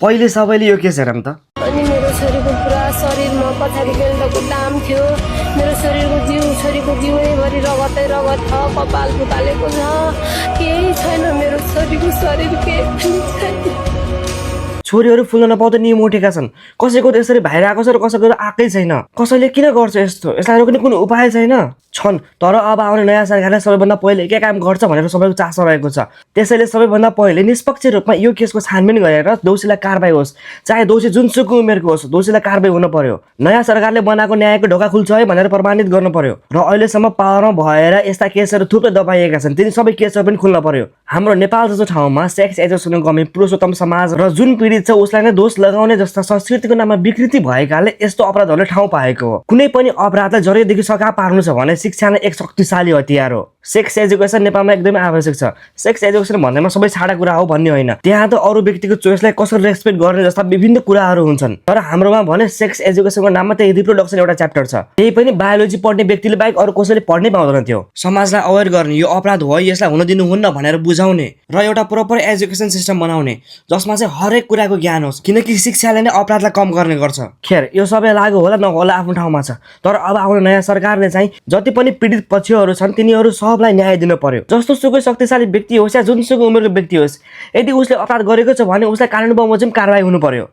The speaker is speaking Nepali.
पहिले सबैले यो केस हेरौँ त। अनि मेरो छोरीको पुरा शरीरमा पछाडि बेल्टको दाम थियो। मेरो छोरीको जिउैभरि रगतै रगत छ, कपाल फुटालेको छ, केही छैन मेरो छोरीको शरीर केही पनि छैन। छोरीहरू फुल्न नपाउँदा नियम उठेका छन्। कसैको त यसरी बाहिर आएको छ र कसैको त आएकै छैन। कसैले किन गर्छ यस्तो? यसलाई रोक्ने कुनै उपाय छैन? छन्, तर अब आउने नयाँ सरकारले सबैभन्दा पहिले के काम गर्छ भनेर सबैको चासो रहेको छ। त्यसैले सबैभन्दा पहिले निष्पक्ष रूपमा यो केसको छानबिन गरेर दोषीलाई कारबाही होस्। चाहे दोषी जुनसुकै उमेरको होस्, दोषीलाई कारबाही हुन पर्यो। नयाँ सरकारले बनाएको न्यायको ढोका खुल्छ है भनेर प्रमाणित गर्नु पर्यो। र अहिलेसम्म पावरमा भएर यस्ता केसहरू थुप्रै दबाइएका छन्, तिनी सबै केसहरू पनि खुल्न पर्यो। हाम्रो नेपाल जस्तो ठाउँमा सेक्स एजुकेसनको कमी, पुरुषोत्तम समाज र जुन पीडित छ उसलाई नै दोष लगाउने जस्ता संस्कृतिको नाममा विकृति भएकाले यस्तो अपराधहरूले ठाउँ पाएको हो। कुनै पनि अपराधलाई जरेदेखि सका पार्नु छ भने शिक्षा नै एक शक्तिशाली हतियार हो। सेक्स एजुकेसन नेपालमा एकदमै आवश्यक छ। सेक्स एजुकेसन भन्दैमा सबै छाडा कुरा हो भन्ने होइन। त्यहाँ त अरू व्यक्तिको चोइसलाई कसरी रेस्पेक्ट गर्ने जस्ता विभिन्न कुराहरू हुन्छन्। तर हाम्रोमा भने सेक्स एजुकेसनको नाममा त्यही रिप्रोडक्सन एउटा च्याप्टर छ। त्यही पनि बायोलोजी पढ्ने व्यक्तिले बाहेक अरू कसैले पढ्नै पाउँदैन थियो। समाजलाई अवेर गर्ने, यो अपराध हो, यसलाई हुन दिनुहुन्न भनेर बुझाउने र एउटा प्रोपर एजुकेसन सिस्टम बनाउने जसमा चाहिँ हरेक कुराको ज्ञान होस्, किनकि शिक्षाले नै अपराधलाई कम गर्ने गर्छ। खेर यो सबै लागु होला नहोला आफ्नो ठाउँमा छ, तर अब आउने नयाँ सरकारले चाहिँ जति पनि पीडित पक्षहरू छन् तिनीहरू सबलाई न्याय दिनु पर्यो। जस्तो सुकै शक्तिशाली व्यक्ति होस् या जुनसुकै उमेरको व्यक्ति होस्, यदि उसले अपराध गरेको छ भने उसलाई कानुन बमोजिम कारबाही हुनु पर्यो।